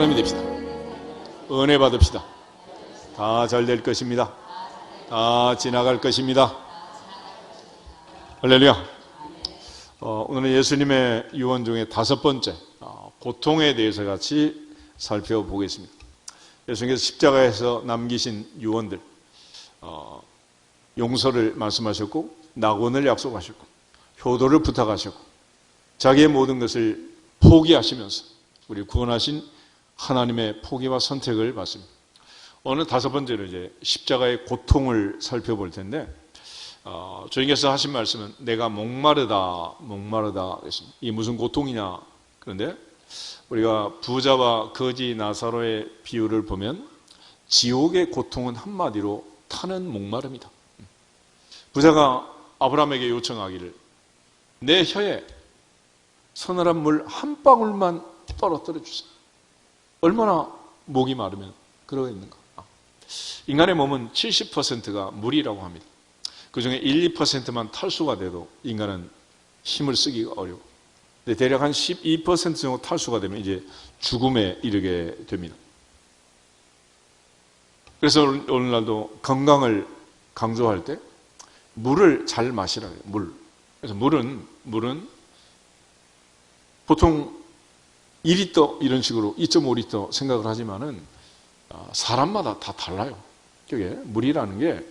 사람이 됩시다. 은혜 받읍시다. 다 잘 될 것입니다. 다 지나갈 것입니다. 할렐루야. 오늘은 예수님의 유언 중에 5번째 고통에 대해서 같이 살펴보겠습니다. 예수님께서 십자가에서 남기신 유언들, 용서를 말씀하셨고 낙원을 약속하셨고 효도를 부탁하셨고 자기의 모든 것을 포기하시면서 우리 구원하신 하나님의 포기와 선택을 받습니다. 오늘 5번째로 이제 십자가의 고통을 살펴볼 텐데, 주님께서 하신 말씀은 내가 목마르다 했습니다. 이게 무슨 고통이냐? 그런데 우리가 부자와 거지 나사로의 비유를 보면 지옥의 고통은 한마디로 타는 목마름이다. 부자가 아브라함에게 요청하기를 내 혀에 서늘한 물 한 방울만 떨어뜨려 주세요. 얼마나 목이 마르면 그러겠는가? 인간의 몸은 70%가 물이라고 합니다. 그 중에 1, 2%만 탈수가 돼도 인간은 힘을 쓰기가 어려워. 근데 대략 한 12% 정도 탈수가 되면 이제 죽음에 이르게 됩니다. 그래서 오늘날도 건강을 강조할 때 물을 잘 마시라 해요. 물. 그래서 물은 보통 2리터 이런 식으로 2.5리터 생각을 하지만은 사람마다 다 달라요. 그게 물이라는 게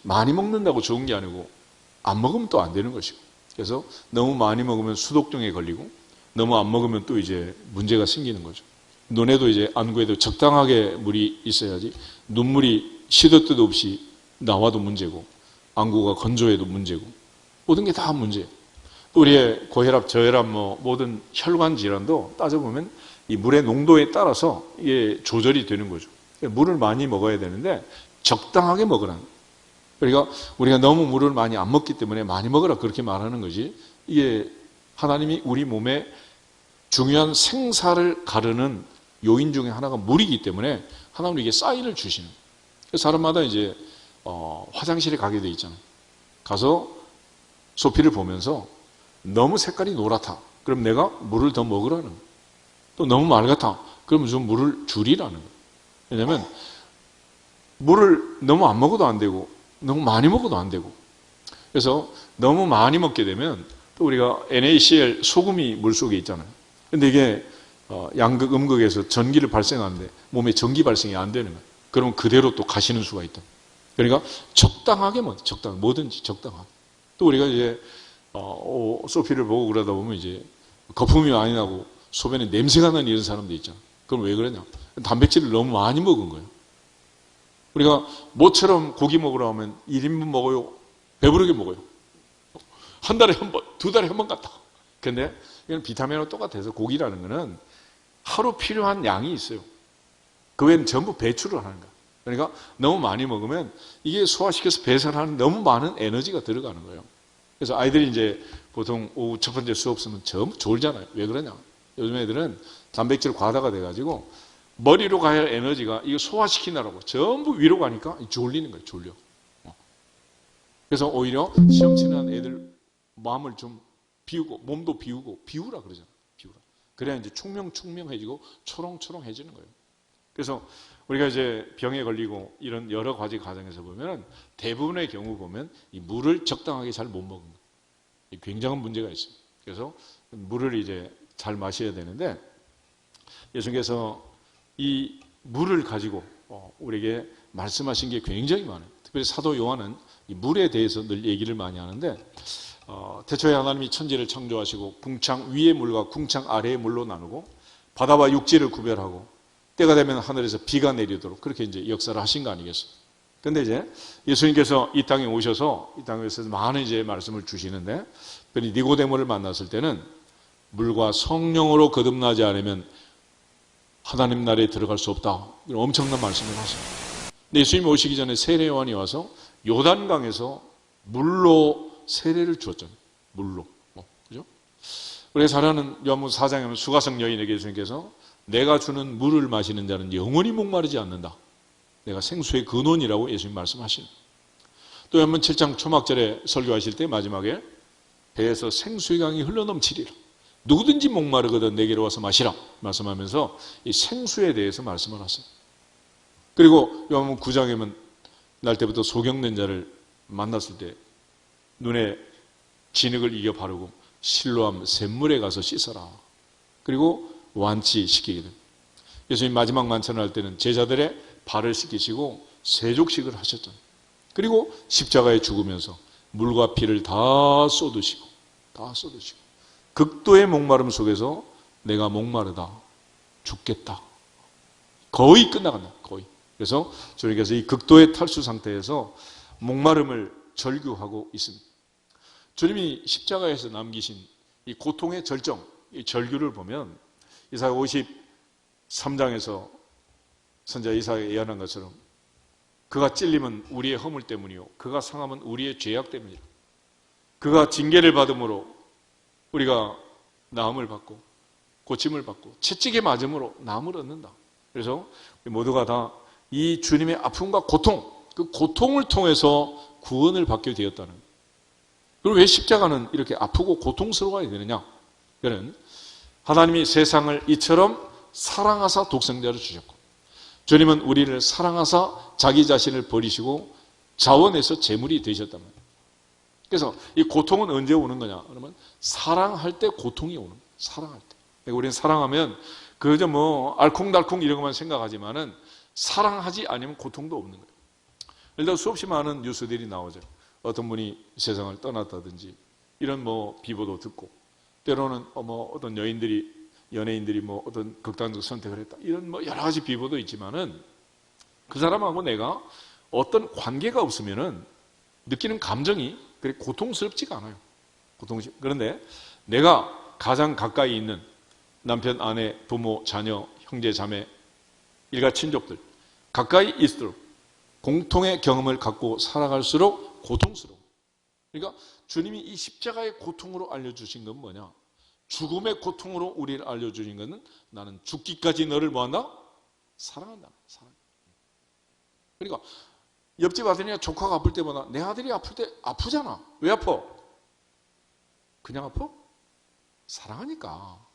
많이 먹는다고 좋은 게 아니고 안 먹으면 또 안 되는 것이고, 그래서 너무 많이 먹으면 수독증에 걸리고 너무 안 먹으면 또 이제 문제가 생기는 거죠. 눈에도 이제 안구에도 적당하게 물이 있어야지 눈물이 시도 때도 없이 나와도 문제고 안구가 건조해도 문제고 모든 게 다 문제예요. 또 우리의 고혈압, 저혈압, 모든 혈관 질환도 따져보면 이 물의 농도에 따라서 이게 조절이 되는 거죠. 물을 많이 먹어야 되는데 적당하게 먹으라는 거예요. 그러니까 우리가 너무 물을 많이 안 먹기 때문에 많이 먹으라 그렇게 말하는 거지, 이게 하나님이 우리 몸에 중요한 생사를 가르는 요인 중에 하나가 물이기 때문에 하나님은 이게 사인을 주시는 거예요. 그래서 사람마다 이제 화장실에 가게 돼 있잖아요. 가서 소피를 보면서 너무 색깔이 노랗다. 그럼 내가 물을 더 먹으라는 거예요. 또 너무 맑았다. 그러면 좀 물을 줄이라는 거예요. 왜냐하면 물을 너무 안 먹어도 안 되고 너무 많이 먹어도 안 되고, 그래서 너무 많이 먹게 되면 또 우리가 NaCl 소금이 물 속에 있잖아요. 근데 이게 양극, 음극에서 전기를 발생하는데 몸에 전기 발생이 안 되는 거예요. 그러면 그대로 또 가시는 수가 있다. 그러니까 적당하게 뭐든지 적당하게. 또 우리가 이제 소피를 보고 그러다 보면 이제 거품이 많이 나고 소변에 냄새가 나는 이런 사람도 있잖아. 그럼 왜 그러냐? 단백질을 너무 많이 먹은 거예요. 우리가 모처럼 고기 먹으러 하면 1인분 먹어요? 배부르게 먹어요? 한 달에 한 번, 2달에 한 번 같다. 근데 이건 비타민하고 똑같아서 고기라는 거는 하루 필요한 양이 있어요. 그 외에는 전부 배출을 하는 거야. 그러니까 너무 많이 먹으면 이게 소화시켜서 배설하는 너무 많은 에너지가 들어가는 거예요. 그래서 아이들이 이제 보통 오후 첫 번째 수업 쓰면 전부 졸잖아요. 왜 그러냐? 요즘 애들은 단백질 과다가 돼가지고 머리로 가야 할 에너지가 이거 소화시키느라고 전부 위로 가니까 졸리는 거예요. 졸려. 그래서 오히려 시험 치는 애들 마음을 좀 비우고 몸도 비우라 그러잖아요. 비우라. 그래야 이제 총명해지고 초롱초롱해지는 거예요. 그래서 우리가 이제 병에 걸리고 이런 여러 가지 과정에서 보면 대부분의 경우 보면 이 물을 적당하게 잘 못 먹는 거예요. 굉장한 문제가 있어요. 그래서 물을 이제 잘 마셔야 되는데, 예수님께서 이 물을 가지고 우리에게 말씀하신 게 굉장히 많아요. 특별히 사도 요한은 이 물에 대해서 늘 얘기를 많이 하는데, 태초에 하나님이 천지를 창조하시고 궁창 위의 물과 궁창 아래의 물로 나누고 바다와 육지를 구별하고 때가 되면 하늘에서 비가 내리도록 그렇게 이제 역사를 하신 거 아니겠어요? 근데 이제 예수님께서 이 땅에 오셔서 이 땅에서 많은 이제 말씀을 주시는데, 특별히 니고데모를 만났을 때는 물과 성령으로 거듭나지 않으면 하나님 나라에 들어갈 수 없다. 이런 엄청난 말씀을 하십니다. 근데 예수님이 오시기 전에 세례 요한이 와서 요단강에서 물로 세례를 주었잖아요. 물로. 그죠? 우리가 잘 아는 요한복음 4장에 보면 수가성 여인에게 예수님께서 내가 주는 물을 마시는 자는 영원히 목마르지 않는다. 내가 생수의 근원이라고 예수님 말씀하시는. 또 요한복음 7장 초막절에 설교하실 때 마지막에 배에서 생수의 강이 흘러넘치리라. 누구든지 목마르거든 내게로 와서 마시라 말씀하면서 이 생수에 대해서 말씀을 하세요. 그리고 요한복음 9장에 보면 날 때부터 소경된 자를 만났을 때 눈에 진흙을 이겨 바르고 실로암 샘물에 가서 씻어라. 그리고 완치시키게 됩니다. 예수님 마지막 만찬을 할 때는 제자들의 발을 씻기시고 세족식을 하셨잖아요. 그리고 십자가에 죽으면서 물과 피를 다 쏟으시고 극도의 목마름 속에서 내가 목마르다 죽겠다 거의 끝나간다. 거의. 그래서 주님께서 이 극도의 탈수 상태에서 목마름을 절규하고 있습니다. 주님이 십자가에서 남기신 이 고통의 절정, 이 절규를 보면 이사야 53장에서 선지자 이사야가 예언한 것처럼 그가 찔림은 우리의 허물 때문이요 그가 상함은 우리의 죄악 때문이라. 그가 징계를 받음으로 우리가 나음을 받고 고침을 받고 채찍에 맞음으로 나음을 얻는다. 그래서 모두가 다 이 주님의 아픔과 고통, 그 고통을 통해서 구원을 받게 되었다는 거예요. 그리고 왜 십자가는 이렇게 아프고 고통스러워야 되느냐? 그는 하나님이 세상을 이처럼 사랑하사 독생자를 주셨고 주님은 우리를 사랑하사 자기 자신을 버리시고 자원해서 제물이 되셨단 말이에요. 그래서 이 고통은 언제 오는 거냐? 그러면 사랑할 때 고통이 오는 거예요. 사랑할 때. 그러니까 우리는 사랑하면 그저 뭐 알콩달콩 이런 것만 생각하지만은 사랑하지 않으면 고통도 없는 거예요. 일단 수없이 많은 뉴스들이 나오죠. 어떤 분이 세상을 떠났다든지 이런 뭐 비보도 듣고 때로는 뭐 어떤 연예인들이 뭐 어떤 극단적 선택을 했다 이런 뭐 여러 가지 비보도 있지만은 그 사람하고 내가 어떤 관계가 없으면은 느끼는 감정이 그렇게 고통스럽지가 않아요. 그런데 내가 가장 가까이 있는 남편, 아내, 부모, 자녀, 형제, 자매, 일가 친족들 가까이 있도록 공통의 경험을 갖고 살아갈수록 고통스러워. 그러니까 주님이 이 십자가의 고통으로 알려주신 건 뭐냐? 죽음의 고통으로 우리를 알려주신 것은 나는 죽기까지 너를 뭐한다? 사랑한다. 사랑. 그러니까 옆집 아들이나 조카가 아플 때마다 내 아들이 아플 때 아프잖아. 왜 아파? 그냥 아파? 사랑하니까.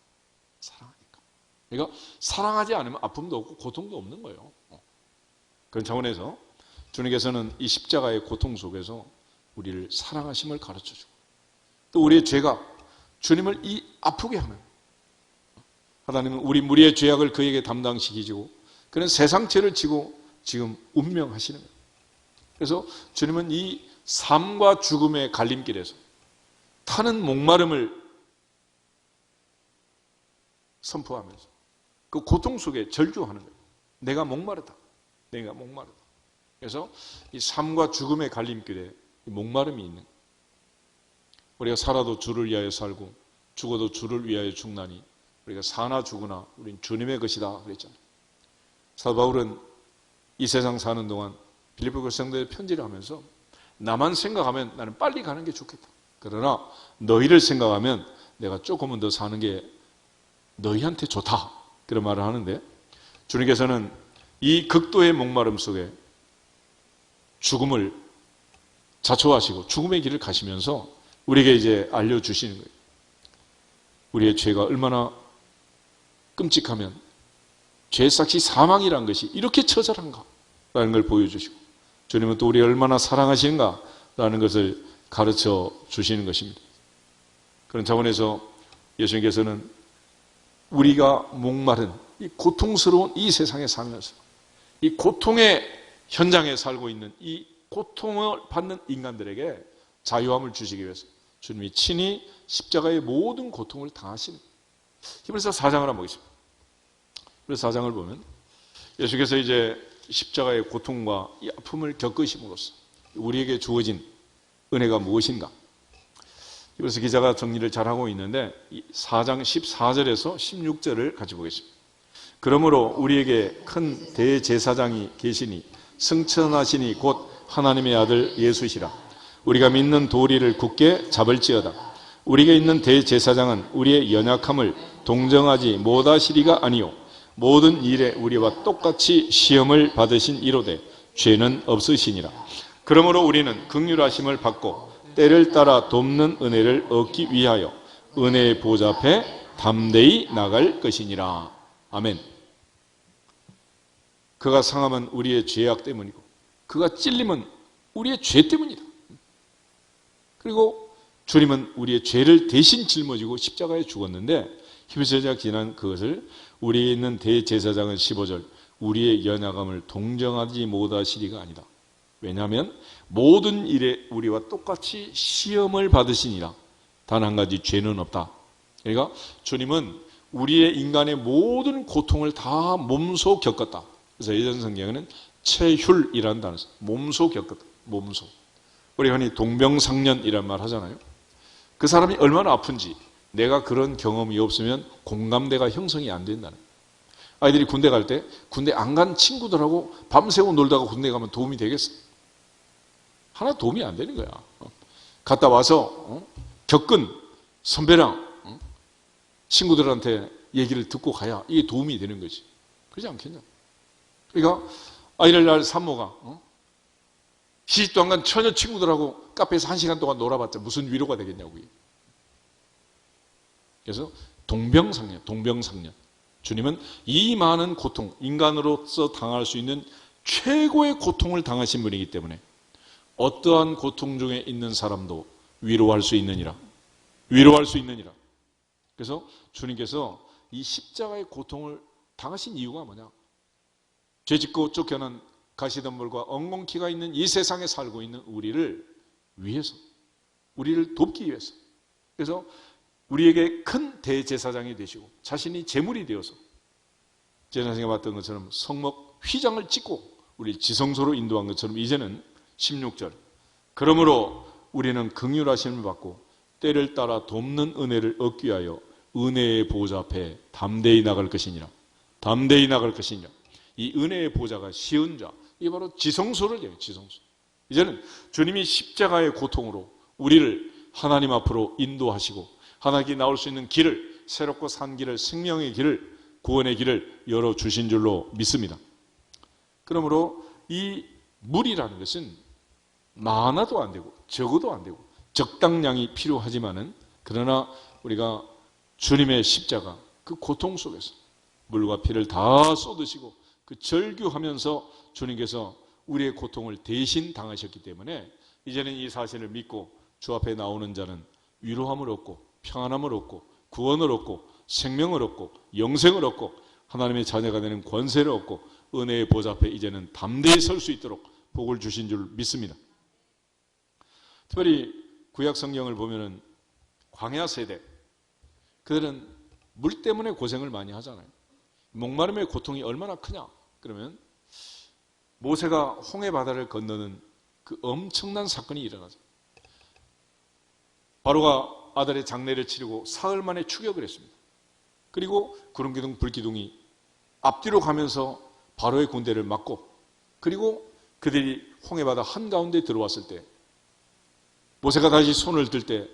그러니까 사랑하지 않으면 아픔도 없고 고통도 없는 거예요. 그런 차원에서 주님께서는 이 십자가의 고통 속에서 우리를 사랑하심을 가르쳐주고 또 우리의 죄가 주님을 이 아프게 하는 하나님은 우리 무리의 죄악을 그에게 담당시키시고 그는 세상 죄를 지고 지금 운명하시는 거예요. 그래서 주님은 이 삶과 죽음의 갈림길에서 타는 목마름을 선포하면서 그 고통 속에 절규하는 거예요. 내가 목마르다. 그래서 이 삶과 죽음의 갈림길에 목마름이 있는 거예요. 우리가 살아도 주를 위하여 살고 죽어도 주를 위하여 죽나니 우리가 사나 죽으나 우린 주님의 것이다 그랬잖아요. 사도 바울은 이 세상 사는 동안 빌립보 교성도에 편지를 하면서 나만 생각하면 나는 빨리 가는 게 좋겠다. 그러나 너희를 생각하면 내가 조금은 더 사는 게 너희한테 좋다. 그런 말을 하는데 주님께서는 이 극도의 목마름 속에 죽음을 자초하시고 죽음의 길을 가시면서 우리에게 이제 알려주시는 거예요. 우리의 죄가 얼마나 끔찍하면 죄삭시 사망이라는 것이 이렇게 처절한가라는 걸 보여주시고 주님은 또 우리를 얼마나 사랑하시는가라는 것을 가르쳐 주시는 것입니다. 그런 차원에서 예수님께서는 우리가 목마른 이 고통스러운 이 세상에 살면서 이 고통의 현장에 살고 있는 이 고통을 받는 인간들에게 자유함을 주시기 위해서 주님이 친히 십자가의 모든 고통을 당하시는 히브리서 4장을 한번 보겠습니다. 히브리서 4장을 보면 예수께서 이제 십자가의 고통과 이 아픔을 겪으심으로써 우리에게 주어진 은혜가 무엇인가? 히브리서 기자가 정리를 잘하고 있는데 4장 14절에서 16절을 같이 보겠습니다. 그러므로 우리에게 큰 대제사장이 계시니 승천하시니 곧 하나님의 아들 예수시라. 우리가 믿는 도리를 굳게 잡을지어다. 우리에게 있는 대제사장은 우리의 연약함을 동정하지 못하시리가 아니요 모든 일에 우리와 똑같이 시험을 받으신 이로되 죄는 없으시니라. 그러므로 우리는 긍휼하심을 받고 때를 따라 돕는 은혜를 얻기 위하여 은혜의 보좌 앞에 담대히 나갈 것이니라. 아멘. 그가 상함은 우리의 죄악 때문이고 그가 찔림은 우리의 죄 때문이다. 그리고 주님은 우리의 죄를 대신 짊어지고 십자가에 죽었는데 히브리서가 기록한 그것을 우리에 있는 대제사장은 15절 우리의 연약함을 동정하지 못하시리가 아니다. 왜냐하면 모든 일에 우리와 똑같이 시험을 받으시니라. 단 한 가지 죄는 없다. 그러니까 주님은 우리의 인간의 모든 고통을 다 몸소 겪었다. 그래서 예전 성경에는 체휼이라는 단어 써. 몸소 겪었다. 몸소. 우리 흔히 동병상련이란 말 하잖아요. 그 사람이 얼마나 아픈지 내가 그런 경험이 없으면 공감대가 형성이 안 된다는. 아이들이 군대 갈 때 군대 안 간 친구들하고 밤새고 놀다가 군대 가면 도움이 되겠어? 하나 도움이 안 되는 거야. 갔다 와서 겪은 선배랑 친구들한테 얘기를 듣고 가야 이게 도움이 되는 거지. 그러지 않겠냐? 그러니까 아이를 날 산모가 시집도 안 간 처녀 친구들하고 카페에서 1시간 동안 놀아봤자 무슨 위로가 되겠냐고. 그래서 동병상련. 주님은 이 많은 고통, 인간으로서 당할 수 있는 최고의 고통을 당하신 분이기 때문에 어떠한 고통 중에 있는 사람도 위로할 수 있느니라. 그래서 주님께서 이 십자가의 고통을 당하신 이유가 뭐냐? 죄짓고 쫓겨난 가시덤불과 엉겅퀴가 있는 이 세상에 살고 있는 우리를 위해서, 우리를 돕기 위해서. 그래서 우리에게 큰 대제사장이 되시고 자신이 제물이 되어서 지난시간에 봤던 것처럼 성목 휘장을 찍고 우리 지성소로 인도한 것처럼 이제는 16절 그러므로 우리는 긍휼하심을 받고 때를 따라 돕는 은혜를 얻기 위하여 은혜의 보좌 앞에 담대히 나갈 것이니라. 이 은혜의 보좌가 시은자, 이게 바로 지성소를 얘기해요. 지성소. 이제는 주님이 십자가의 고통으로 우리를 하나님 앞으로 인도하시고 하나님께 나올 수 있는 길을, 새롭고 산 길을, 생명의 길을, 구원의 길을 열어주신 줄로 믿습니다. 그러므로 이 물이라는 것은 많아도 안 되고 적어도 안 되고 적당량이 필요하지만은 그러나 우리가 주님의 십자가 그 고통 속에서 물과 피를 다 쏟으시고 그 절규하면서 주님께서 우리의 고통을 대신 당하셨기 때문에 이제는 이 사실을 믿고 주 앞에 나오는 자는 위로함을 얻고 평안함을 얻고 구원을 얻고 생명을 얻고 영생을 얻고 하나님의 자녀가 되는 권세를 얻고 은혜의 보좌 앞에 이제는 담대히 설 수 있도록 복을 주신 줄 믿습니다. 특별히 구약 성경을 보면은 광야 세대 그들은 물 때문에 고생을 많이 하잖아요. 목마름의 고통이 얼마나 크냐? 그러면 모세가 홍해 바다를 건너는 그 엄청난 사건이 일어나죠. 바로가 아들의 장례를 치르고 사흘 만에 추격을 했습니다. 그리고 구름기둥 불기둥이 앞뒤로 가면서 바로의 군대를 막고 그리고 그들이 홍해바다 한가운데 들어왔을 때 모세가 다시 손을 들 때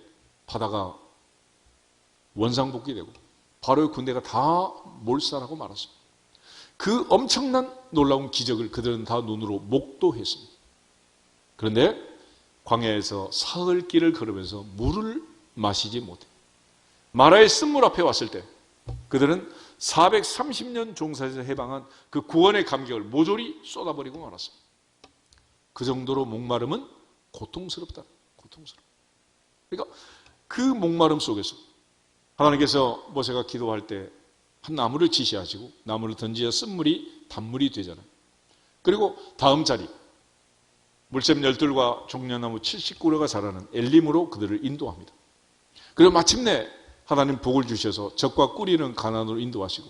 바다가 원상복귀되고 바로의 군대가 다 몰살하고 말았습니다. 그 엄청난 놀라운 기적을 그들은 다 눈으로 목도했습니다. 그런데 광야에서 사흘 길을 걸으면서 물을 마시지 못해 마라의 쓴물 앞에 왔을 때 그들은 430년 종사에서 해방한 그 구원의 감격을 모조리 쏟아버리고 말았습니다. 그 정도로 목마름은 고통스럽다. 그러니까 그 목마름 속에서 하나님께서 모세가 기도할 때 한 나무를 지시하시고 나무를 던지어 쓴물이 단물이 되잖아요. 그리고 다음 자리 물샘 12과 종려나무 70그루가 자라는 엘림으로 그들을 인도합니다. 그리고 마침내 하나님 복을 주셔서 적과 꿀이는 가나안으로 인도하시고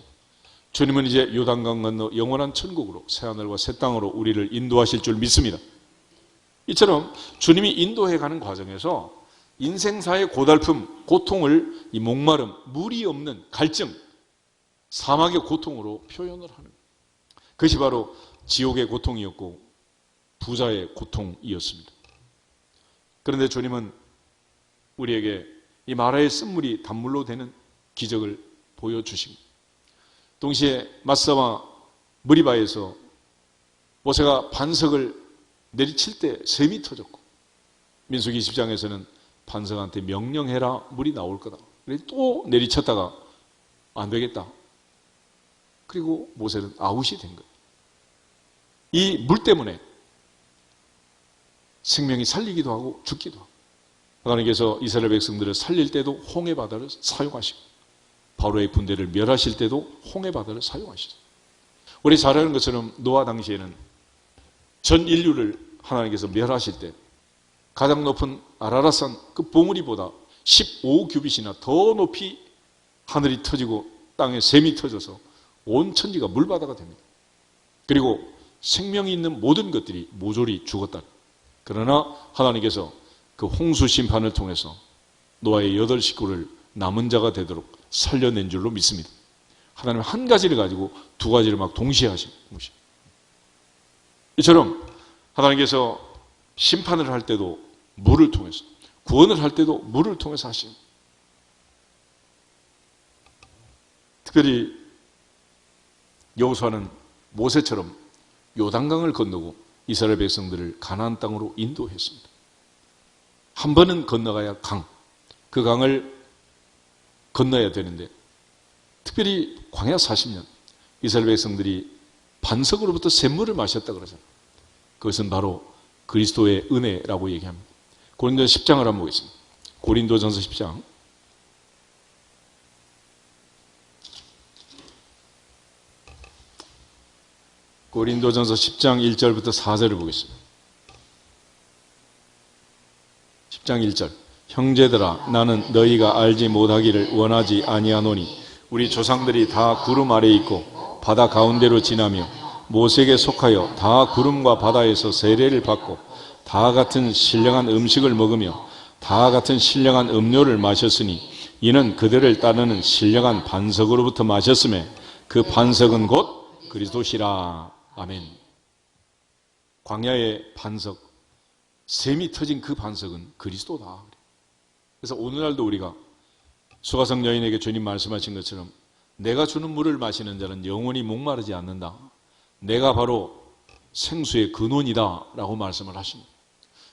주님은 이제 요단강 건너 영원한 천국으로 새하늘과 새 땅으로 우리를 인도하실 줄 믿습니다. 이처럼 주님이 인도해가는 과정에서 인생사의 고달픔, 고통을 이 목마름, 물이 없는 갈증, 사막의 고통으로 표현을 하는 거예요. 그것이 바로 지옥의 고통이었고 부자의 고통이었습니다. 그런데 주님은 우리에게 이 마라의 쓴물이 단물로 되는 기적을 보여주십니다. 동시에 마사와 무리바에서 모세가 반석을 내리칠 때 샘이 터졌고 민수기 20장에서는 반석한테 명령해라 물이 나올 거다. 또 내리쳤다가 안 되겠다. 그리고 모세는 아웃이 된 거예요. 이 물 때문에 생명이 살리기도 하고 죽기도 하고, 하나님께서 이스라엘 백성들을 살릴 때도 홍해 바다를 사용하시고 바로의 군대를 멸하실 때도 홍해 바다를 사용하시죠. 우리 잘 아는 것처럼 노아 당시에는 전 인류를 하나님께서 멸하실 때 가장 높은 아라라산 그 봉우리보다 15규빗이나 더 높이 하늘이 터지고 땅에 샘이 터져서 온 천지가 물바다가 됩니다. 그리고 생명이 있는 모든 것들이 모조리 죽었다. 그러나 하나님께서 그 홍수 심판을 통해서 노아의 8식구를 남은 자가 되도록 살려낸 줄로 믿습니다. 하나님은 한 가지를 가지고 두 가지를 막 동시에 하신 것입니다. 이처럼 하나님께서 심판을 할 때도 물을 통해서, 구원을 할 때도 물을 통해서 하십니다. 특별히 여호수아는 모세처럼 요단강을 건너고 이스라엘 백성들을 가나안 땅으로 인도했습니다. 한 번은 건너가야 그 강을 건너야 되는데, 특별히 광야 40년 이스라엘 백성들이 반석으로부터 샘물을 마셨다 그러잖아요. 그것은 바로 그리스도의 은혜라고 얘기합니다. 고린도전서 10장을 한번 보겠습니다. 고린도전서 10장. 고린도전서 10장 1절부터 4절을 보겠습니다. 10장 1절. 형제들아, 나는 너희가 알지 못하기를 원하지 아니하노니 우리 조상들이 다 구름 아래에 있고 바다 가운데로 지나며 모세에게 속하여 다 구름과 바다에서 세례를 받고 다 같은 신령한 음식을 먹으며 다 같은 신령한 음료를 마셨으니 이는 그들을 따르는 신령한 반석으로부터 마셨음에 그 반석은 곧 그리스도시라. 아멘. 광야의 반석, 샘이 터진 그 반석은 그리스도다. 그래서 오늘날도 우리가 수가성 여인에게 주님 말씀하신 것처럼 내가 주는 물을 마시는 자는 영원히 목마르지 않는다. 내가 바로 생수의 근원이다 라고 말씀을 하십니다.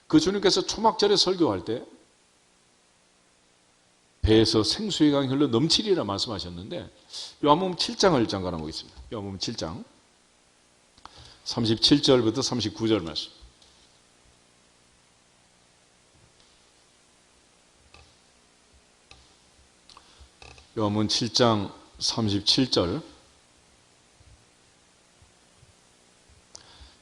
그 주님께서 초막절에 설교할 때 배에서 생수의 강이 흘러 넘치리라 말씀하셨는데, 요한복음 7장을 잠깐 보겠습니다. 요한복음 7장 37절부터 39절 말씀. 요한복음 7장 37절.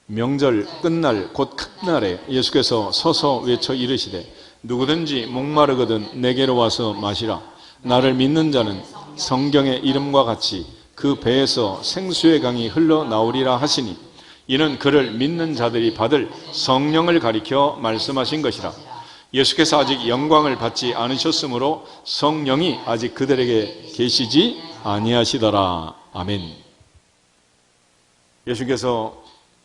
명절 끝날 곧 큰날에 예수께서 서서 외쳐 이르시되 누구든지 목마르거든 내게로 와서 마시라. 나를 믿는 자는 성경의 이름과 같이 그 배에서 생수의 강이 흘러나오리라 하시니 이는 그를 믿는 자들이 받을 성령을 가리켜 말씀하신 것이라. 예수께서 아직 영광을 받지 않으셨으므로 성령이 아직 그들에게 계시지 아니하시더라. 아멘. 예수께서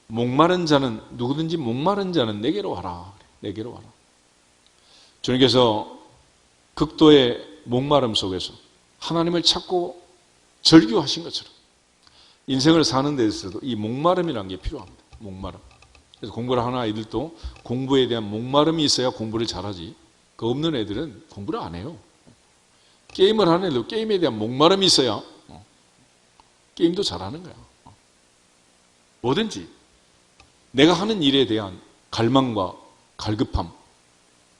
목마른 자는, 누구든지 목마른 자는 내게로 와라. 내게로 와라. 주님께서 극도의 목마름 속에서 하나님을 찾고 절규하신 것처럼 인생을 사는 데 있어서도 이 목마름이라는 게 필요합니다. 목마름. 그래서 공부를 하는 아이들도 공부에 대한 목마름이 있어야 공부를 잘하지, 그 없는 애들은 공부를 안 해요. 게임을 하는 애들도 게임에 대한 목마름이 있어야 게임도 잘하는 거야. 뭐든지 내가 하는 일에 대한 갈망과 갈급함,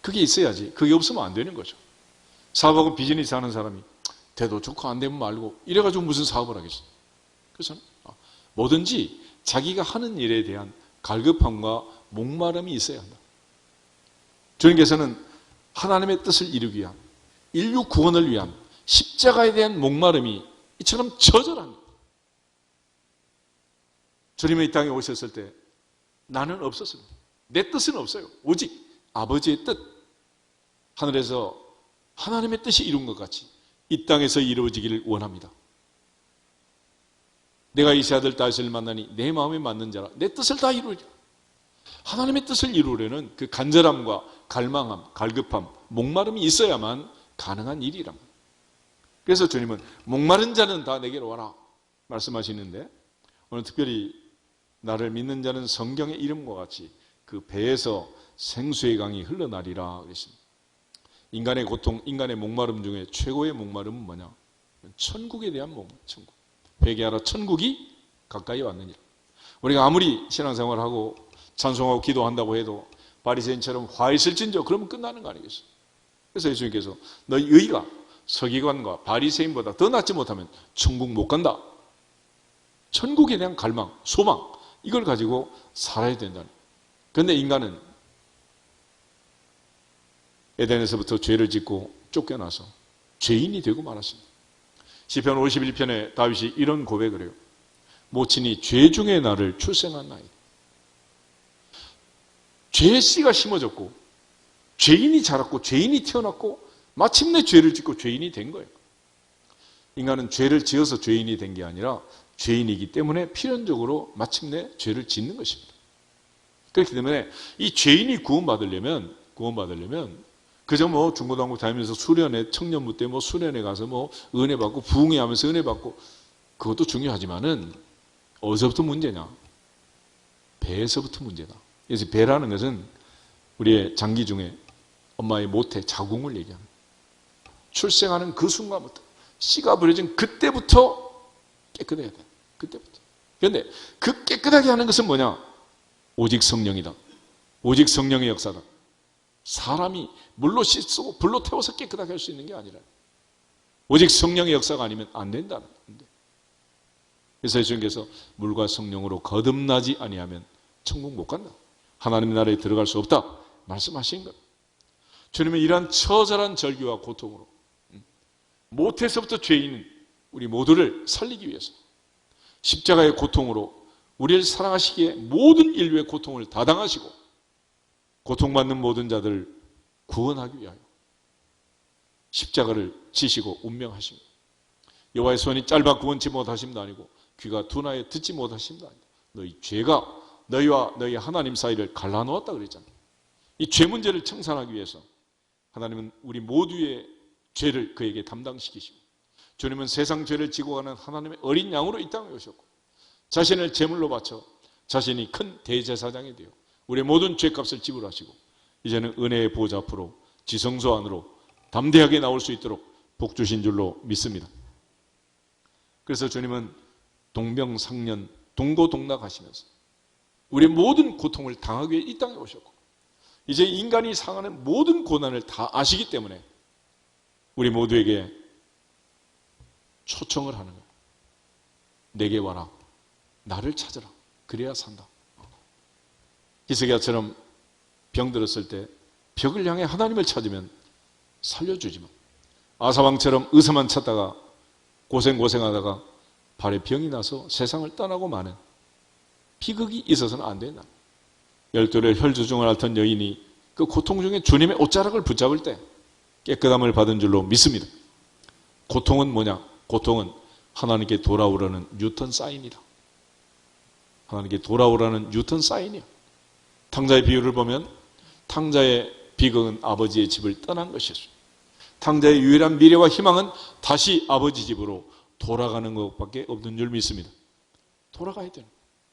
그게 있어야지. 그게 없으면 안 되는 거죠. 사업하고 비즈니스 하는 사람이 돼도 좋고 안 되면 말고 이래가지고 무슨 사업을 하겠어. 그래서 뭐든지 자기가 하는 일에 대한 갈급함과 목마름이 있어야 한다. 주님께서는 하나님의 뜻을 이루기 위한, 인류 구원을 위한 십자가에 대한 목마름이 이처럼 처절합니다. 주님의 이 땅에 오셨을 때 나는 없었습니다. 내 뜻은 없어요. 오직 아버지의 뜻, 하늘에서 하나님의 뜻이 이룬 것 같이 이 땅에서 이루어지기를 원합니다. 내가 이 세 아들 다윗을 만나니 내 마음에 맞는 자라. 내 뜻을 다 이루리라. 하나님의 뜻을 이루려는 그 간절함과 갈망함, 갈급함, 목마름이 있어야만 가능한 일이랍니다. 그래서 주님은 목마른 자는 다 내게로 와라 말씀하시는데, 오늘 특별히 나를 믿는 자는 성경의 이름과 같이 그 배에서 생수의 강이 흘러나리라 그랬습니다. 인간의 고통, 인간의 목마름 중에 최고의 목마름은 뭐냐? 천국에 대한 몸, 천국. 회개하라 천국이 가까이 왔느니라. 우리가 아무리 신앙생활하고 찬송하고 기도한다고 해도 바리새인처럼 화 있을진저 그러면 끝나는 거 아니겠어요? 그래서 예수님께서 너희 의가 서기관과 바리새인보다 더 낫지 못하면 천국 못 간다. 천국에 대한 갈망, 소망 이걸 가지고 살아야 된다는. 그런데 인간은 에덴에서부터 죄를 짓고 쫓겨나서 죄인이 되고 말았습니다. 시편 51편에 다윗이 이런 고백을 해요. 모친이 죄 중에 나를 출생한 나이. 죄의 씨가 심어졌고 죄인이 자랐고 죄인이 태어났고 마침내 죄를 짓고 죄인이 된 거예요. 인간은 죄를 지어서 죄인이 된 게 아니라 죄인이기 때문에 필연적으로 마침내 죄를 짓는 것입니다. 그렇기 때문에 이 죄인이 구원받으려면 그저 뭐 중고등부 다니면서 수련회 청년부 때 뭐 수련회 가서 뭐 은혜 받고 부흥회 하면서 은혜 받고 그것도 중요하지만은 어디서부터 문제냐? 배에서부터 문제다. 그래서 배라는 것은 우리의 장기 중에 엄마의 모태 자궁을 얘기합니다. 출생하는 그 순간부터 씨가 버려진 그때부터 깨끗해야 돼. 그때부터. 그런데 그 깨끗하게 하는 것은 뭐냐? 오직 성령이다. 오직 성령의 역사다. 사람이 물로 씻고 불로 태워서 깨끗하게 할 수 있는 게 아니라 오직 성령의 역사가 아니면 안 된다는 건데. 그래서 예수님께서 물과 성령으로 거듭나지 아니하면 천국 못 간다. 하나님의 나라에 들어갈 수 없다. 말씀하신 것. 주님은 이러한 처절한 절규와 고통으로 모태에서부터 죄인 우리 모두를 살리기 위해서 십자가의 고통으로 우리를 사랑하시기에 모든 인류의 고통을 다 당하시고 고통받는 모든 자들을 구원하기 위하여 십자가를 지시고 운명하십니다. 여호와의 손이 짧아 구원치 못하심도 아니고 귀가 둔하여 듣지 못하심도 아니다. 너희 죄가 너희와 너희 하나님 사이를 갈라놓았다 그랬잖아요. 이 죄 문제를 청산하기 위해서 하나님은 우리 모두의 죄를 그에게 담당시키시고 주님은 세상 죄를 지고 가는 하나님의 어린 양으로 이 땅에 오셨고 자신을 제물로 바쳐 자신이 큰 대제사장이 되어 우리의 모든 죄값을 지불하시고 이제는 은혜의 보좌 앞으로 지성소 안으로 담대하게 나올 수 있도록 복 주신 줄로 믿습니다. 그래서 주님은 동병상련 동고동락하시면서 우리의 모든 고통을 당하기 위해 이 땅에 오셨고 이제 인간이 상하는 모든 고난을 다 아시기 때문에 우리 모두에게 초청을 하는 거예요. 내게 와라. 나를 찾으라. 그래야 산다. 히스기야처럼 병들었을 때 벽을 향해 하나님을 찾으면 살려주지만 아사왕처럼 의사만 찾다가 고생하다가 발에 병이 나서 세상을 떠나고 마는 비극이 있어서는 안 된다. 12의 혈주증을 앓던 여인이 그 고통 중에 주님의 옷자락을 붙잡을 때 깨끗함을 받은 줄로 믿습니다. 고통은 뭐냐? 고통은 하나님께 돌아오라는 뉴턴 사인이다. 하나님께 돌아오라는 뉴턴 사인이야. 탕자의 비유를 보면 탕자의 비극은 아버지의 집을 떠난 것이었습니다. 탕자의 유일한 미래와 희망은 다시 아버지 집으로 돌아가는 것밖에 없는 줄 믿습니다. 돌아가야 돼요.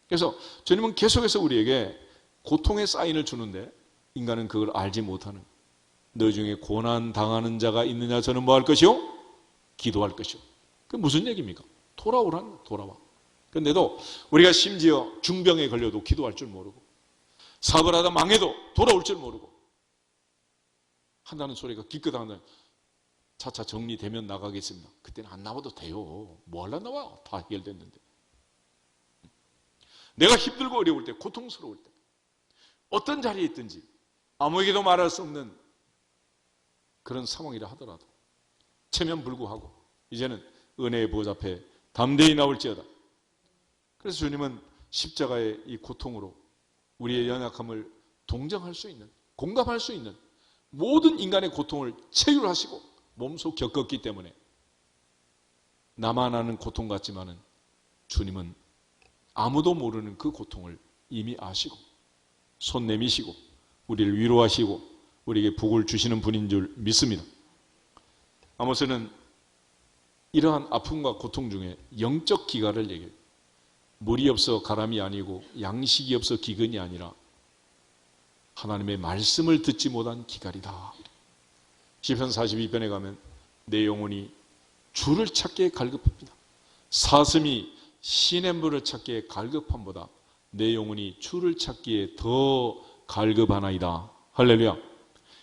그래서 주님은 계속해서 우리에게 고통의 사인을 주는데 인간은 그걸 알지 못하는 너 중에 고난 당하는 자가 있느냐 저는 뭐 할 것이요? 기도할 것이요. 그게 무슨 얘기입니까? 돌아오라는 거야. 돌아와. 그런데도 우리가 심지어 중병에 걸려도 기도할 줄 모르고 사업을 하다 망해도 돌아올 줄 모르고 한다는 소리가 기껏 한다. 차차 정리되면 나가겠습니다. 그때는 안 나와도 돼요. 뭐 하려 나와? 다 해결됐는데. 내가 힘들고 어려울 때, 고통스러울 때 어떤 자리에 있든지 아무에게도 말할 수 없는 그런 상황이라 하더라도 체면불구하고 이제는 은혜의 보좌 앞에 담대히 나올지어다. 그래서 주님은 십자가의 이 고통으로 우리의 연약함을 동정할 수 있는, 공감할 수 있는 모든 인간의 고통을 체휼하시고 몸소 겪었기 때문에 나만 아는 고통 같지만은 주님은 아무도 모르는 그 고통을 이미 아시고 손 내미시고 우리를 위로하시고 우리에게 복을 주시는 분인 줄 믿습니다. 아모스는 이러한 아픔과 고통 중에 영적 기갈을 얘기해요. 물이 없어 가람이 아니고 양식이 없어 기근이 아니라 하나님의 말씀을 듣지 못한 기갈이다. 시편 42편에 가면 내 영혼이 주를 찾기에 갈급합니다. 사슴이 시냇물을 찾기에 갈급함보다 내 영혼이 주를 찾기에 더 갈급하나이다. 할렐루야.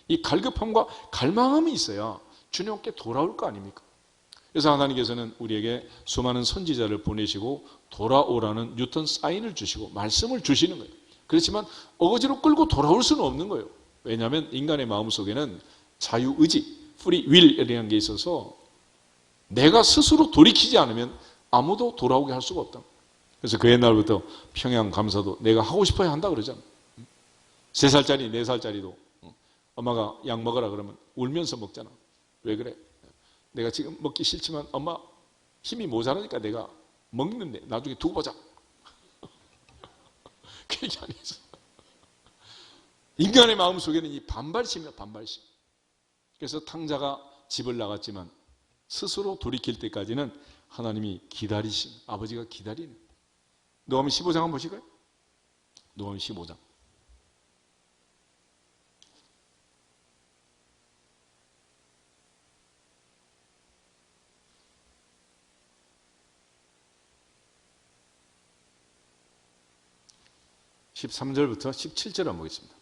이 갈급함과 갈망함이 있어야 주님께 돌아올 거 아닙니까? 그래서 하나님께서는 우리에게 수많은 선지자를 보내시고 돌아오라는 뉴턴 사인을 주시고 말씀을 주시는 거예요. 그렇지만 어거지로 끌고 돌아올 수는 없는 거예요. 왜냐하면 인간의 마음속에는 자유의지, free will이라는 게 있어서 내가 스스로 돌이키지 않으면 아무도 돌아오게 할 수가 없다. 그래서 그 옛날부터 평양 감사도 내가 하고 싶어야 한다 그러잖아. 3살짜리, 4살짜리도 엄마가 약 먹으라 그러면 울면서 먹잖아. 왜 그래? 내가 지금 먹기 싫지만 엄마 힘이 모자라니까 내가 먹는데 나중에 두고 보자. 그 얘기 안 했어. 인간의 마음속에는 이 반발심이야, 반발심. 그래서 탕자가 집을 나갔지만 스스로 돌이킬 때까지는 하나님이 기다리신, 아버지가 기다리는. 누가복음 15장 한번 보실까요? 누가복음 15장. 13절부터 17절 한번 보겠습니다.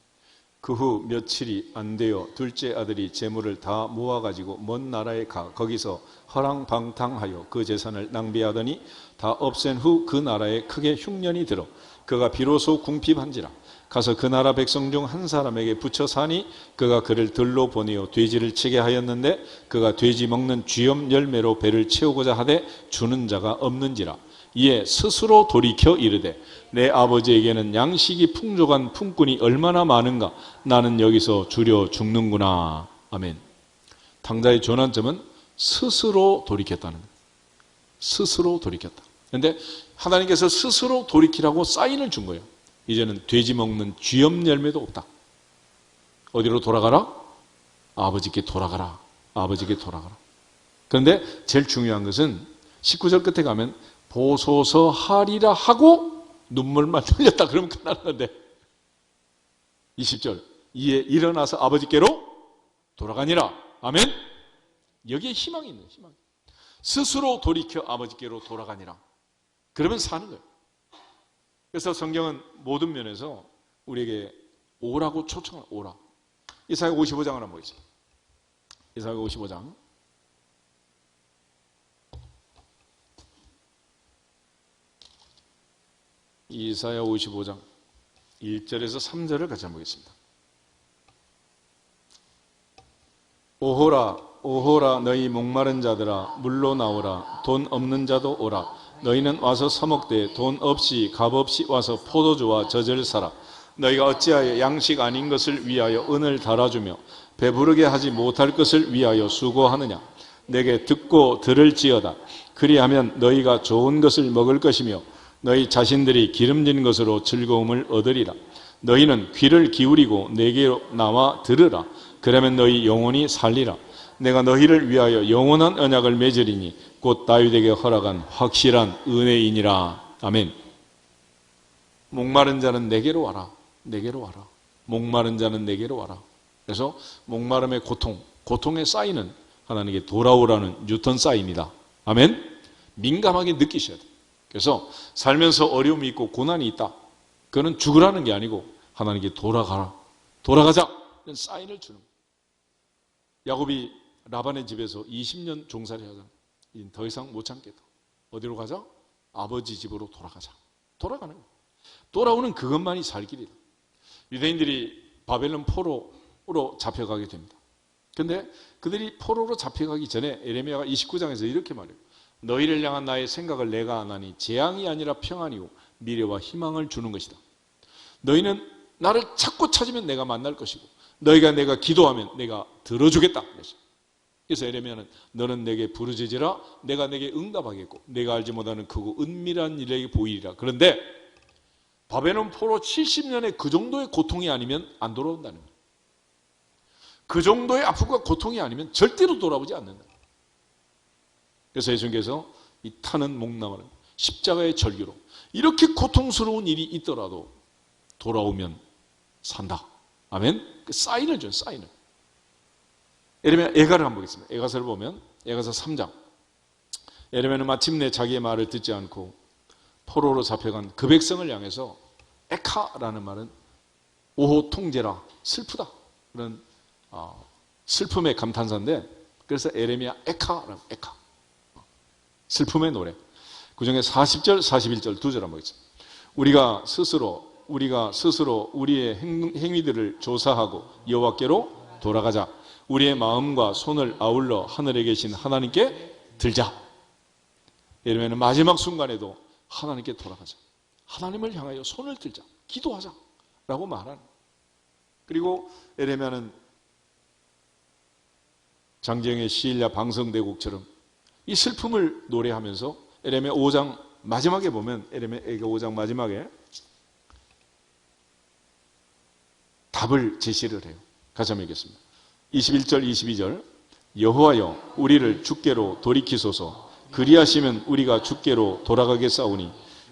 그 후 며칠이 안 되어 둘째 아들이 재물을 다 모아가지고 먼 나라에 가 거기서 허랑방탕하여 그 재산을 낭비하더니 다 없앤 후 그 나라에 크게 흉년이 들어 그가 비로소 궁핍한지라 가서 그 나라 백성 중 한 사람에게 붙여 사니 그가 그를 들로 보내어 돼지를 치게 하였는데 그가 돼지 먹는 쥐염 열매로 배를 채우고자 하되 주는 자가 없는지라 이에 스스로 돌이켜 이르되 내 아버지에게는 양식이 풍족한 품꾼이 얼마나 많은가 나는 여기서 주려 죽는구나. 아멘. 탕자의 전환점은 스스로 돌이켰다는 거예요. 스스로 돌이켰다. 그런데 하나님께서 스스로 돌이키라고 사인을 준 거예요. 이제는 돼지 먹는 쥐염 열매도 없다. 어디로 돌아가라? 아버지께 돌아가라. 아버지께 돌아가라. 그런데 제일 중요한 것은 19절 끝에 가면 보소서 하리라 하고 눈물만 흘렸다 그러면 끝났는데 20절 이에 일어나서 아버지께로 돌아가니라. 아멘. 여기에 희망이 있는 희망. 스스로 돌이켜 아버지께로 돌아가니라. 그러면 사는 거예요. 그래서 성경은 모든 면에서 우리에게 오라고 초청을 오라. 이사야 55장을 한번 보겠습니다. 이사야 55장 이사야 55장 1절에서 3절을 같이 한번 보겠습니다. 오호라 오호라 너희 목마른 자들아 물로 나오라 돈 없는 자도 오라 너희는 와서 서먹되 돈 없이 값 없이 와서 포도주와 젖을 사라 너희가 어찌하여 양식 아닌 것을 위하여 은을 달아주며 배부르게 하지 못할 것을 위하여 수고하느냐 내게 듣고 들을지어다 그리하면 너희가 좋은 것을 먹을 것이며 너희 자신들이 기름진 것으로 즐거움을 얻으리라. 너희는 귀를 기울이고 내게로 나와 들으라. 그러면 너희 영혼이 살리라. 내가 너희를 위하여 영원한 언약을 맺으리니 곧 다윗에게 허락한 확실한 은혜이니라. 아멘. 목마른 자는 내게로 와라. 내게로 와라. 목마른 자는 내게로 와라. 그래서 목마름의 고통, 고통의 사인은 하나님께 돌아오라는 뉴턴 사인이다. 아멘. 민감하게 느끼셔야 돼요. 그래서 살면서 어려움이 있고 고난이 있다. 그거는 죽으라는 게 아니고 하나님께 돌아가라. 돌아가자. 이런 사인을 주는 거예요. 야곱이 라반의 집에서 20년 종살이 하잖아. 이제 더 이상 못 참겠다. 어디로 가자? 아버지 집으로 돌아가자. 돌아가는 거예요. 돌아오는 그것만이 살 길이다. 유대인들이 바벨론 포로로 잡혀가게 됩니다. 그런데 그들이 포로로 잡혀가기 전에 에레미야가 29장에서 이렇게 말해요. 너희를 향한 나의 생각을 내가 안 하니 재앙이 아니라 평안이고 미래와 희망을 주는 것이다. 너희는 나를 찾고 찾으면 내가 만날 것이고 너희가 내가 기도하면 내가 들어주겠다. 그래서 에레미야는 너는 내게 부르짖으라 내가 내게 응답하겠고 내가 알지 못하는 크고 은밀한 일에게 보이리라. 그런데 바벨론 포로 70년의 그 정도의 고통이 아니면 안 돌아온다는 거예요. 그 정도의 아픔과 고통이 아니면 절대로 돌아오지 않는다. 그래서 예수님께서 이 타는 목나무는 십자가의 절규로 이렇게 고통스러운 일이 있더라도 돌아오면 산다. 아멘. 그 사인을 줘요. 사인을. 예를 들면 에가를 한번 보겠습니다. 에가서를 보면 에가서 3장 에레미야는 마침내 자기의 말을 듣지 않고 포로로 잡혀간 그 백성을 향해서 에카라는 말은 오호 통제라, 슬프다, 그런 슬픔의 감탄사인데, 그래서 에레미야 에카라고, 에카, 슬픔의 노래. 그 중에 40절 41절 두 절 한번 보겠습니다. 우리가 스스로 우리의 행위들을 조사하고 여호와께로 돌아가자. 우리의 마음과 손을 아울러 하늘에 계신 하나님께 들자. 에레미야는 마지막 순간에도 하나님께 돌아가자, 하나님을 향하여 손을 들자, 기도하자 라고 말하는. 그리고 에레미야는 장정의 시일야 방성대국처럼 이 슬픔을 노래하면서 에레미야 5장 마지막에 보면, 에레미야 5장 마지막에 답을 제시를 해요. 같이 한번 읽겠습니다. 21절 22절 여호와여 우리를 주께로 돌이키소서. 그리하시면 우리가 주께로 돌아가겠사오니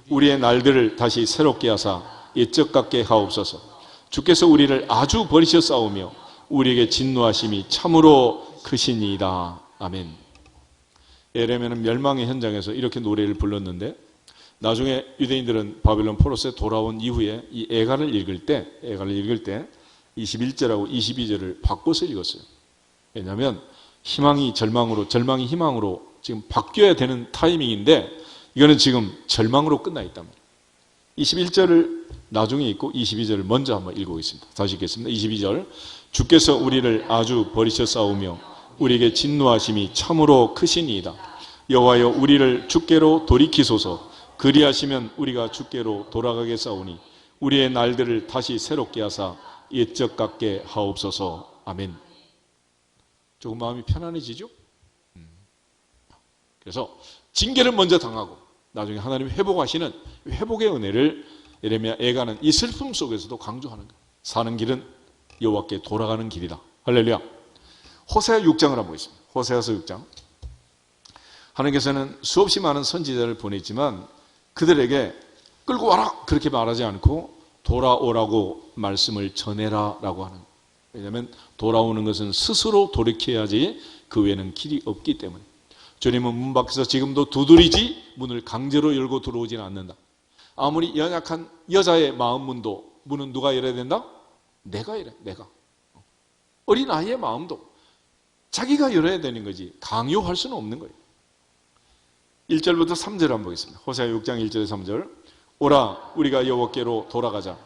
우리의 날들을 다시 새롭게 하사 옛적 같게 하옵소서. 주께서 우리를 아주 버리셨사오며 우리에게 진노하심이 참으로 크시니이다. 아멘. 에레미야는 멸망의 현장에서 이렇게 노래를 불렀는데, 나중에 유대인들은 바벨론 포로스에 돌아온 이후에 이 애가를 읽을 때 21절하고 22절을 바꿔서 읽었어요. 왜냐하면 희망이 절망으로, 절망이 희망으로 지금 바뀌어야 되는 타이밍인데, 이거는 지금 절망으로 끝나 있단 말이에요. 21절을 나중에 읽고 22절을 먼저 한번 읽어보겠습니다. 다시 읽겠습니다. 22절 주께서 우리를 아주 버리셨사오며 우리에게 진노하심이 참으로 크시니이다. 여호와여 우리를 주께로 돌이키소서. 그리하시면 우리가 주께로 돌아가겠사오니 우리의 날들을 다시 새롭게 하사 옛적 같게 하옵소서. 아멘. 조금 마음이 편안해지죠? 그래서 징계를 먼저 당하고 나중에 하나님 회복하시는 회복의 은혜를 에레미야 애가는 이 슬픔 속에서도 강조하는 거예요. 사는 길은 여호와께 돌아가는 길이다. 할렐루야. 호세아 6장을 한번 보겠습니다. 호세아서 6장. 하나님께서는 수없이 많은 선지자를 보냈지만 그들에게 끌고 와라 그렇게 말하지 않고 돌아오라고 말씀을 전해라 라고 하는 거예요. 왜냐하면 돌아오는 것은 스스로 돌이켜야지 그 외에는 길이 없기 때문에. 주님은 문 밖에서 지금도 두드리지 문을 강제로 열고 들어오지는 않는다. 아무리 연약한 여자의 마음 문은 누가 열어야 된다? 내가 열어야 돼. 내가. 어린 아이의 마음도 자기가 열어야 되는 거지 강요할 수는 없는 거예요. 1절부터 3절 한번 보겠습니다. 호세아 6장 1절에 3절. 오라 우리가 여호와께로 돌아가자.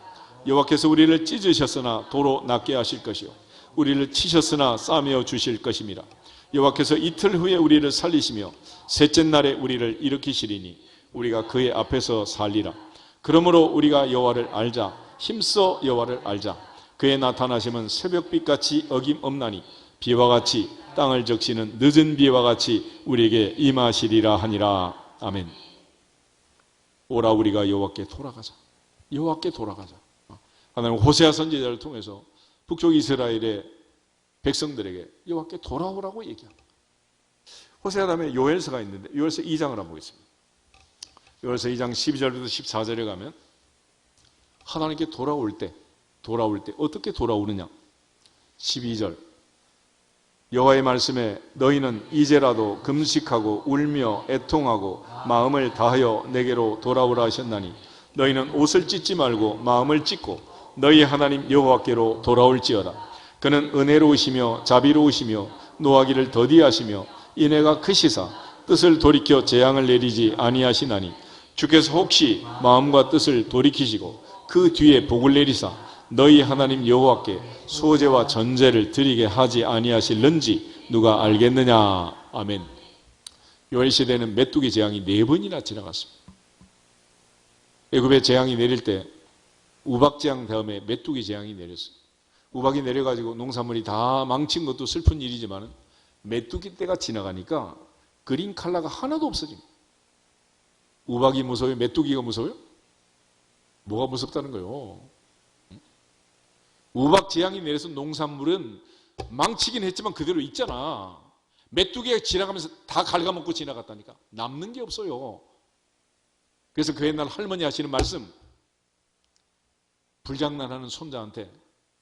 여호와께서 우리를 찢으셨으나 도로 낫게 하실 것이요 우리를 치셨으나 싸매어 주실 것임이라. 여호와께서 이틀 후에 우리를 살리시며 셋째 날에 우리를 일으키시리니 우리가 그의 앞에서 살리라. 그러므로 우리가 여호와를 알자. 힘써 여호와를 알자. 그의 나타나심은 새벽빛같이 어김없나니 비와 같이 땅을 적시는 늦은 비와 같이 우리에게 임하시리라 하니라. 아멘. 오라 우리가 여호와께 돌아가자. 여호와께 돌아가자. 하나님은 호세아 선지자를 통해서 북쪽 이스라엘의 백성들에게 여호와께 돌아오라고 얘기합니다. 호세아 다음에 요엘서가 있는데 요엘서 2장을 한번 보겠습니다. 요엘서 2장 12절부터 14절에 가면 하나님께 돌아올 때 어떻게 돌아오느냐. 12절 여호와의 말씀에 너희는 이제라도 금식하고 울며 애통하고 마음을 다하여 내게로 돌아오라 하셨나니 너희는 옷을 찢지 말고 마음을 찢고 너희 하나님 여호와께로 돌아올지어다. 그는 은혜로우시며 자비로우시며 노하기를 더디하시며 인애가 크시사 뜻을 돌이켜 재앙을 내리지 아니하시나니 주께서 혹시 마음과 뜻을 돌이키시고 그 뒤에 복을 내리사 너희 하나님 여호와께 소제와 전제를 드리게 하지 아니하실는지 누가 알겠느냐. 아멘. 요엘 시대는 메뚜기 재앙이 4번이나 지나갔습니다. 애굽에 재앙이 내릴 때 우박 재앙 다음에 메뚜기 재앙이 내렸어요. 우박이 내려가지고 농산물이 다 망친 것도 슬픈 일이지만 메뚜기 때가 지나가니까 그린 칼라가 하나도 없어집니다. 우박이 무서워요? 메뚜기가 무서워요? 뭐가 무섭다는 거예요? 우박 재앙이 내려서 농산물은 망치긴 했지만 그대로 있잖아. 메뚜기가 지나가면서 다 갉아먹고 지나갔다니까. 남는 게 없어요. 그래서 그 옛날 할머니 하시는 말씀, 불장난하는 손자한테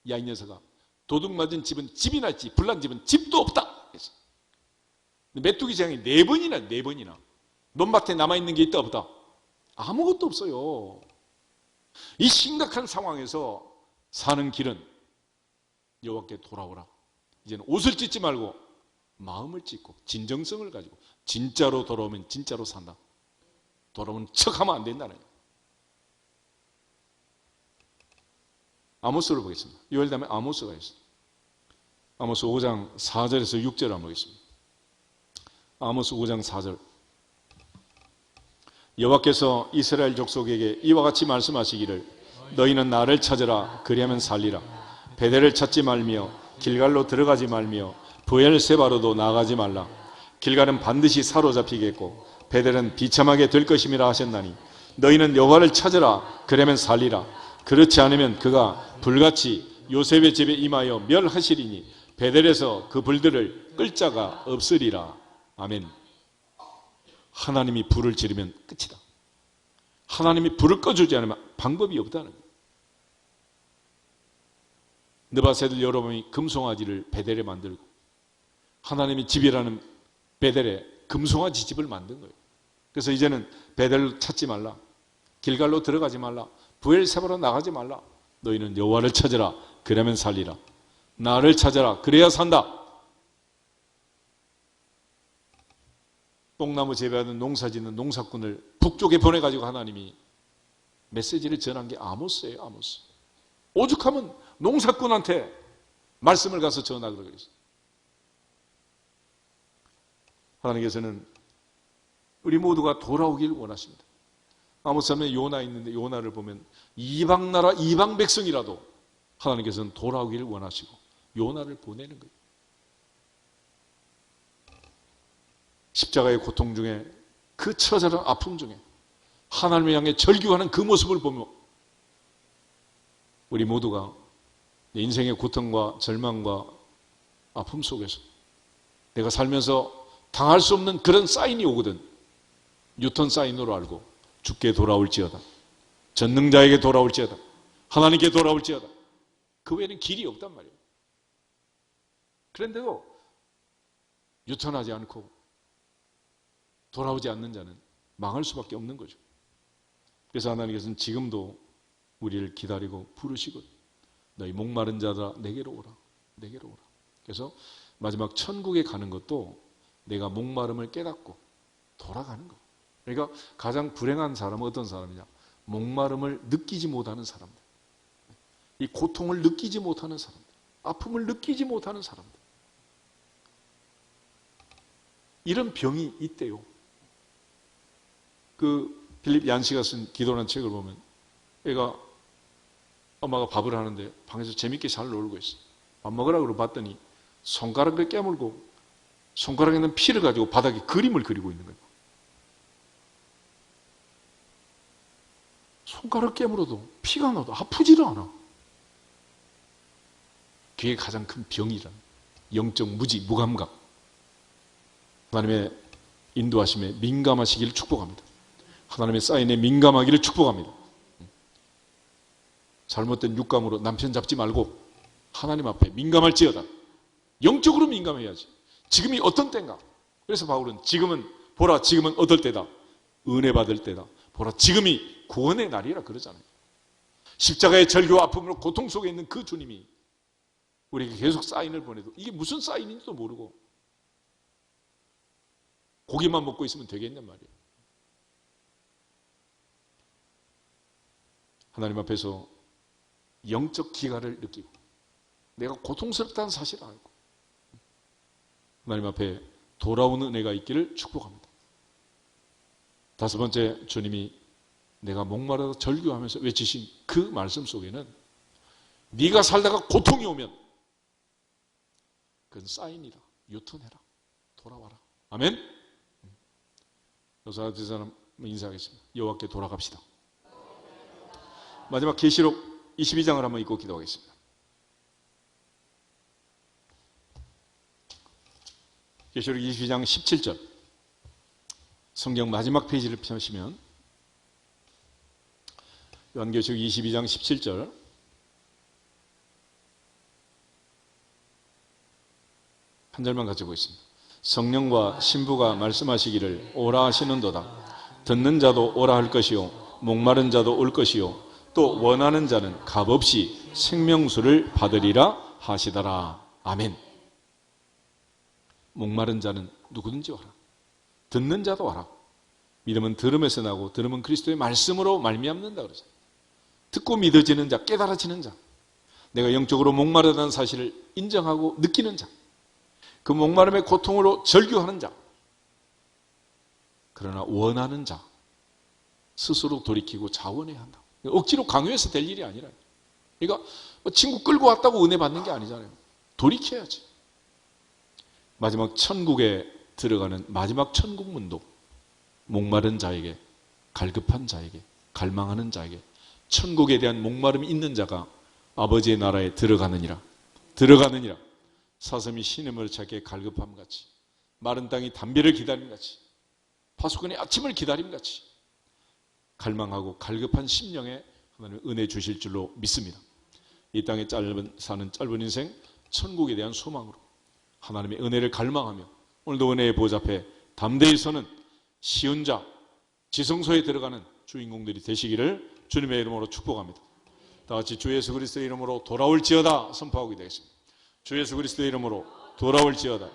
야 이 녀석아 도둑 맞은 집은 집이나 있지 불난 집은 집도 없다. 그래서 메뚜기 재앙이 4번이나 논밭에 남아있는 게 있다 없다? 아무것도 없어요. 이 심각한 상황에서 사는 길은 여호와께 돌아오라. 이제는 옷을 찢지 말고 마음을 찢고 진정성을 가지고 진짜로 돌아오면 진짜로 산다. 돌아오는 척하면 안 된다는 거예요. 아모스를 보겠습니다. 6월 다음에 아모스가 있습니다. 아모스 5장 4절에서 6절 한번 보겠습니다. 아모스 5장 4절. 여호와께서 이스라엘 족속에게 이와 같이 말씀하시기를 너희는 나를 찾으라 그리하면 살리라. 베델을 찾지 말며 길갈로 들어가지 말며 브엘세바로도 나가지 말라. 길갈은 반드시 사로잡히겠고 베델은 비참하게 될 것임이라 하셨나니 너희는 여호와를 찾으라 그러면 살리라. 그렇지 않으면 그가 불같이 요셉의 집에 임하여 멸하시리니 베델에서 그 불들을 끌 자가 없으리라. 아멘. 하나님이 불을 지르면 끝이다. 하나님이 불을 꺼주지 않으면 방법이 없다는 거예요. 느바세들 여러분이 금송아지를 베델에 만들고 하나님이 집이라는 베델에 금송아지 집을 만든 거예요. 그래서 이제는 베델을 찾지 말라. 길갈로 들어가지 말라. 브엘세바로 나가지 말라. 너희는 여호와를 찾으라. 그러면 살리라. 나를 찾아라. 그래야 산다. 뽕나무 재배하는 농사짓는 농사꾼을 북쪽에 보내가지고 하나님이 메시지를 전한 게 아모스예요. 아모스. 오죽하면 농사꾼한테 말씀을 가서 전하라 그러겠어요. 하나님께서는 우리 모두가 돌아오길 원하십니다. 아모스에 요나 있는데 요나를 보면 이방 나라 이방 백성이라도 하나님께서는 돌아오기를 원하시고 요나를 보내는 거예요. 십자가의 고통 중에 그 처절한 아픔 중에 하나님을 향해 절규하는 그 모습을 보며 우리 모두가 내 인생의 고통과 절망과 아픔 속에서 내가 살면서 당할 수 없는 그런 사인이 오거든 뉴턴 사인으로 알고 주께 돌아올지어다. 전능자에게 돌아올지어다. 하나님께 돌아올지어다. 그 외에는 길이 없단 말이에요. 그런데도 유턴하지 않고 돌아오지 않는 자는 망할 수밖에 없는 거죠. 그래서 하나님께서는 지금도 우리를 기다리고 부르시거든. 너희 목마른 자들아 내게로 오라. 내게로 오라. 그래서 마지막 천국에 가는 것도 내가 목마름을 깨닫고 돌아가는 거예요. 그러니까 가장 불행한 사람은 어떤 사람이냐? 목마름을 느끼지 못하는 사람들. 이 고통을 느끼지 못하는 사람들. 아픔을 느끼지 못하는 사람들. 이런 병이 있대요. 그 필립 얀시가 쓴 기도라는 책을 보면 애가 엄마가 밥을 하는데 방에서 재밌게 잘 놀고 있어. 밥 먹으라고 봤더니 손가락을 깨물고 손가락에 있는 피를 가지고 바닥에 그림을 그리고 있는 거예요. 손가락 깨물어도 피가 나도 아프지를 않아. 그게 가장 큰 병이란 영적 무지, 무감각. 하나님의 인도하심에 민감하시기를 축복합니다. 하나님의 사인에 민감하기를 축복합니다. 잘못된 육감으로 남편 잡지 말고 하나님 앞에 민감할지어다. 영적으로 민감해야지. 지금이 어떤 때인가? 그래서 바울은 지금은 보라 지금은 어떨 때다. 은혜 받을 때다. 보라 지금이 구원의 날이라 그러잖아요. 십자가의 절규와 아픔으로 고통 속에 있는 그 주님이 우리에게 계속 사인을 보내도 이게 무슨 사인인지도 모르고 고기만 먹고 있으면 되겠냔 말이에요. 하나님 앞에서 영적 기가를 느끼고 내가 고통스럽다는 사실을 알고 하나님 앞에 돌아오는 은혜가 있기를 축복합니다. 다섯 번째, 주님이 내가 목마르다 절규하면서 외치신 그 말씀 속에는 네가 살다가 고통이 오면 그건 사인이다. 유턴해라. 돌아와라. 아멘. 여사 두 사람 인사하겠습니다. 여호와께 돌아갑시다. 마지막 계시록 22장을 한번 읽고 기도하겠습니다. 계시록 22장 17절 성경 마지막 페이지를 펴시면 요한계시록 22장 17절 한 절만 같이 보겠습니다. 성령과 신부가 말씀하시기를 오라 하시는도다. 듣는 자도 오라 할 것이요 목마른 자도 올 것이요 또 원하는 자는 값없이 생명수를 받으리라 하시더라. 아멘. 목마른 자는 누구든지 와라. 듣는 자도 와라. 믿음은 들음에서 나고 들음은 그리스도의 말씀으로 말미암는다 그러죠. 듣고 믿어지는 자, 깨달아지는 자, 내가 영적으로 목마르다는 사실을 인정하고 느끼는 자, 그 목마름의 고통으로 절규하는 자, 그러나 원하는 자, 스스로 돌이키고 자원해야 한다. 억지로 강요해서 될 일이 아니라, 그러니까 친구 끌고 왔다고 은혜 받는 게 아니잖아요. 돌이켜야지. 마지막 천국에 들어가는 마지막 천국문도 목마른 자에게, 갈급한 자에게, 갈망하는 자에게 천국에 대한 목마름이 있는 자가 아버지의 나라에 들어가느니라. 사슴이 시냇물을 찾기에 갈급함같이, 마른 땅이 담비를 기다림같이, 파수꾼이 아침을 기다림같이 갈망하고 갈급한 심령에 하나님 은혜 주실 줄로 믿습니다. 이 땅에 사는 짧은 인생, 천국에 대한 소망으로 하나님의 은혜를 갈망하며 오늘도 은혜의 보좌 앞에 담대히 서는 쉬운 자, 지성소에 들어가는 주인공들이 되시기를 주님의 이름으로 축복합니다. 다 같이 주 예수 그리스도의 이름으로 돌아올지어다 선포하게 되겠습니다. 주 예수 그리스도의 이름으로 돌아올지어다.